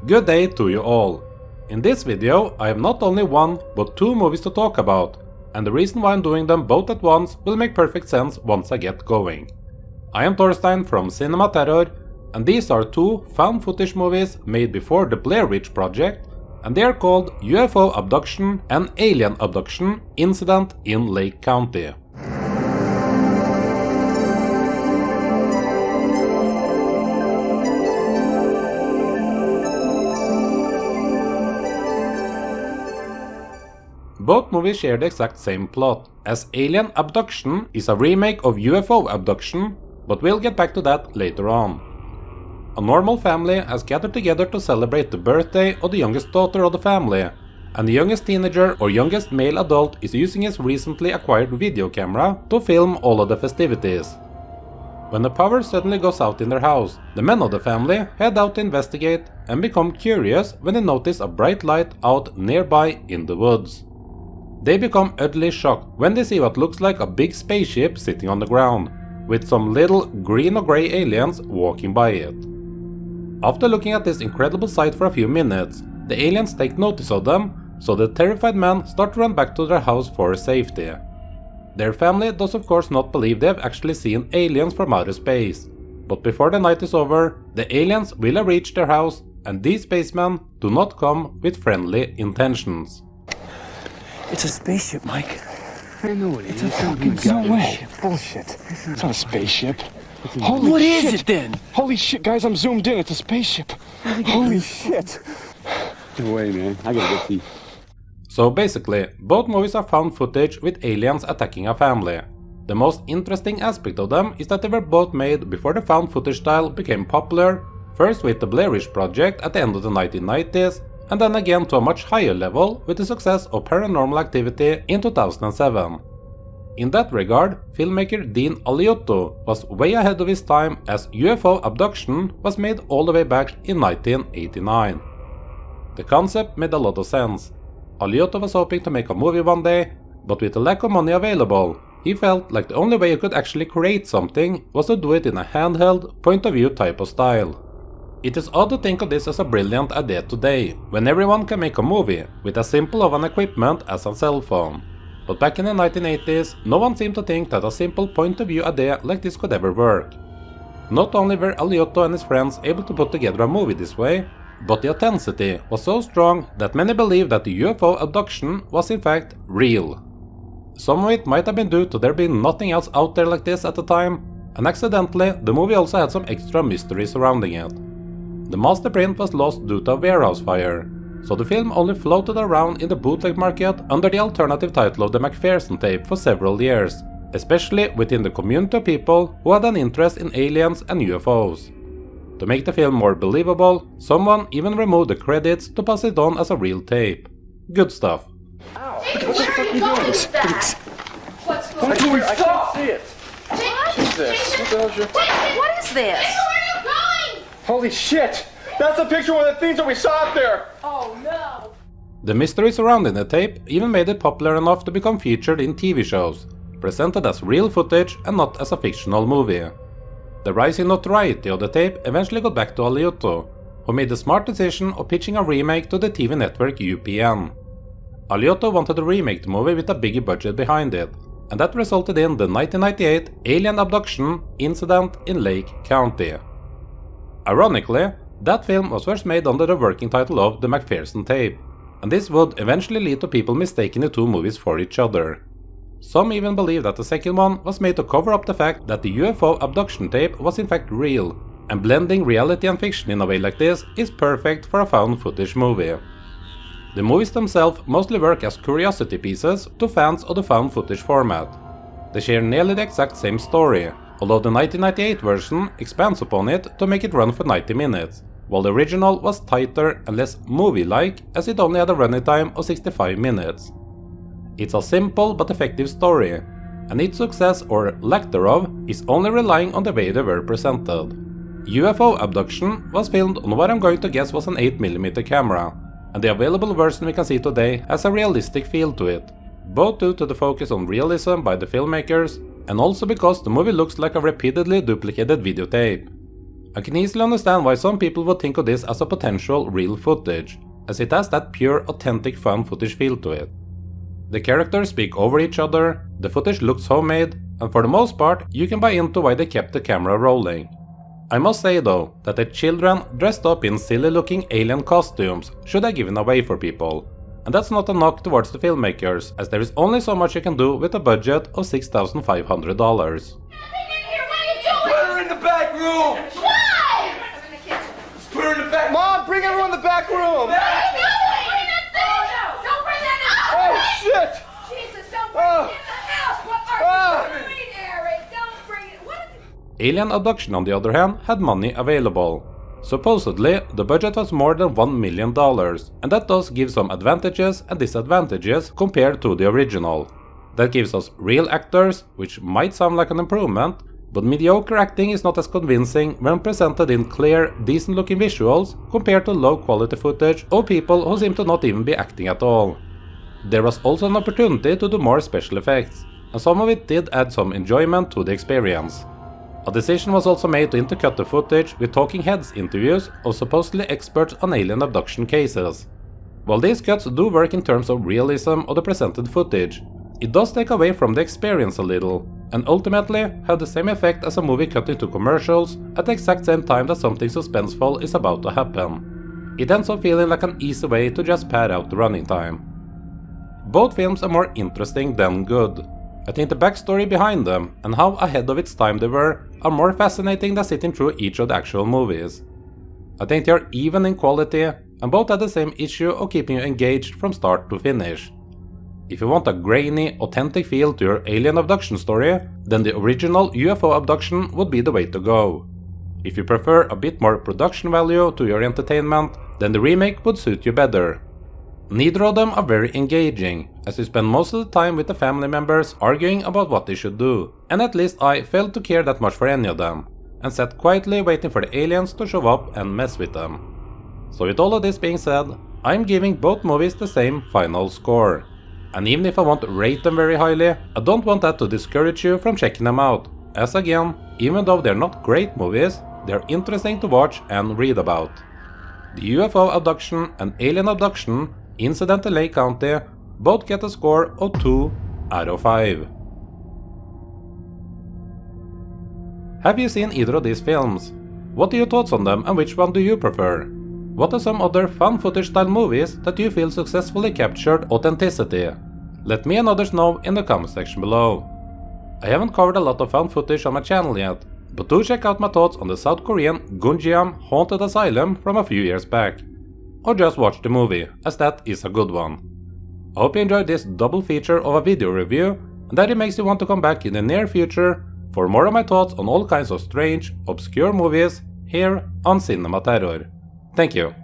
Good day to you all. In this video I have not only one but two movies to talk about, and the reason why I'm doing them both at once will make perfect sense once I get going. I am Torstein from CinemaTerror, and these are two found footage movies made before the Blair Witch Project, and they are called U.F.O. Abduction and Alien Abduction Incident in Lake County. Both movies share the exact same plot, as Alien Abduction is a remake of U.F.O. Abduction, but we'll get back to that later on. A normal family has gathered together to celebrate the birthday of the youngest daughter of the family, and the youngest teenager or youngest male adult is using his recently acquired video camera to film all of the festivities. When the power suddenly goes out in their house, the men of the family head out to investigate and become curious when they notice a bright light out nearby in the woods. They become utterly shocked when they see what looks like a big spaceship sitting on the ground, with some little green or grey aliens walking by it. After looking at this incredible sight for a few minutes, the aliens take notice of them, so the terrified men start to run back to their house for safety. Their family does of course not believe they have actually seen aliens from outer space, but before the night is over, the aliens will have reached their house, and these spacemen do not come with friendly intentions. It's a spaceship, Mike. I know it is. It's a fucking spaceship. No way. Bullshit. It's not a spaceship. Holy what shit. Is it then? Holy shit, guys, I'm zoomed in. It's a spaceship. Holy shit. No way, man. I gotta get these. So basically, both movies are found footage with aliens attacking a family. The most interesting aspect of them is that they were both made before the found footage style became popular, first with the Blair Witch Project at the end of the 1990s, and then again to a much higher level with the success of Paranormal Activity in 2007. In that regard, filmmaker Dean Alioto was way ahead of his time, as U.F.O. Abduction was made all the way back in 1989. The concept made a lot of sense. Alioto was hoping to make a movie one day, but with the lack of money available, he felt like the only way you could actually create something was to do it in a handheld, point-of-view type of style. It is odd to think of this as a brilliant idea today, when everyone can make a movie with as simple of an equipment as a cell phone. But back in the 1980s, no one seemed to think that a simple point-of-view idea like this could ever work. Not only were Alioto and his friends able to put together a movie this way, but the authenticity was so strong that many believe that the U.F.O. abduction was in fact real. Some of it might have been due to there being nothing else out there like this at the time, and accidentally the movie also had some extra mystery surrounding it. The master print was lost due to a warehouse fire, so the film only floated around in the bootleg market under the alternative title of the McPherson Tape for several years, especially within the community of people who had an interest in aliens and UFOs. To make the film more believable, someone even removed the credits to pass it on as a real tape. Good stuff. Ow! What the fuck are you doing? What's going on? I can't see it. What is this? What the hell's your... What is this? Holy shit! That's a picture of one of the things that we saw up there! Oh no! The mystery surrounding the tape even made it popular enough to become featured in TV shows, presented as real footage and not as a fictional movie. The rising notoriety of the tape eventually got back to Alioto, who made the smart decision of pitching a remake to the TV network UPN. Alioto wanted to remake the movie with a bigger budget behind it, and that resulted in the 1998 Alien Abduction Incident in Lake County. Ironically, that film was first made under the working title of The McPherson Tape, and this would eventually lead to people mistaking the two movies for each other. Some even believe that the second one was made to cover up the fact that the U.F.O. abduction tape was in fact real, and blending reality and fiction in a way like this is perfect for a found footage movie. The movies themselves mostly work as curiosity pieces to fans of the found footage format. They share nearly the exact same story, although the 1998 version expands upon it to make it run for 90 minutes, while the original was tighter and less movie-like as it only had a running time of 65 minutes. It's a simple but effective story, and its success or lack thereof is only relying on the way they were presented. U.F.O. Abduction was filmed on what I'm going to guess was an 8mm camera, and the available version we can see today has a realistic feel to it, both due to the focus on realism by the filmmakers, and also because the movie looks like a repeatedly duplicated videotape. I can easily understand why some people would think of this as a potential real footage, as it has that pure, authentic found footage feel to it. The characters speak over each other, the footage looks homemade, and for the most part you can buy into why they kept the camera rolling. I must say though, that the children dressed up in silly looking alien costumes should have given away for people. And that's not a knock towards the filmmakers, as there is only so much you can do with a budget of $6,500. Nothing in here, what are you doing? Put her in the back room! Why? Put her in the back. Mom, bring everyone in the back room! What are you doing? Bring that thing! No, don't bring that in! Oh, shit! Jesus, don't bring it in the house! What are you doing, Ayre? Don't bring it! What is it? Alien Abduction, on the other hand, had money available. Supposedly, the budget was more than $1 million, and that does give some advantages and disadvantages compared to the original. That gives us real actors, which might sound like an improvement, but mediocre acting is not as convincing when presented in clear, decent looking visuals compared to low quality footage of people who seem to not even be acting at all. There was also an opportunity to do more special effects, and some of it did add some enjoyment to the experience. A decision was also made to intercut the footage with talking heads interviews of supposedly experts on alien abduction cases. While these cuts do work in terms of realism of the presented footage, it does take away from the experience a little, and ultimately have the same effect as a movie cut into commercials at the exact same time that something suspenseful is about to happen. It ends up feeling like an easy way to just pad out the running time. Both films are more interesting than good. I think the backstory behind them, and how ahead of its time they were, are more fascinating than sitting through each of the actual movies. I think they are even in quality, and both have the same issue of keeping you engaged from start to finish. If you want a grainy, authentic feel to your alien abduction story, then the original UFO Abduction would be the way to go. If you prefer a bit more production value to your entertainment, then the remake would suit you better. Neither of them are very engaging, as you spend most of the time with the family members arguing about what they should do, and at least I failed to care that much for any of them, and sat quietly waiting for the aliens to show up and mess with them. So with all of this being said, I'm giving both movies the same final score. And even if I won't rate them very highly, I don't want that to discourage you from checking them out, as again, even though they're not great movies, they're interesting to watch and read about. The UFO Abduction and Alien Abduction Incident in Lake County both get a score of 2 out of 5. Have you seen either of these films? What are your thoughts on them and which one do you prefer? What are some other fun footage style movies that you feel successfully captured authenticity? Let me and others know in the comment section below. I haven't covered a lot of found footage on my channel yet, but do check out my thoughts on the South Korean Gunjeom Haunted Asylum from a few years back. Or just watch the movie, as that is a good one. I hope you enjoyed this double feature of a video review, and that it makes you want to come back in the near future for more of my thoughts on all kinds of strange, obscure movies here on CinemaTerror. Thank you.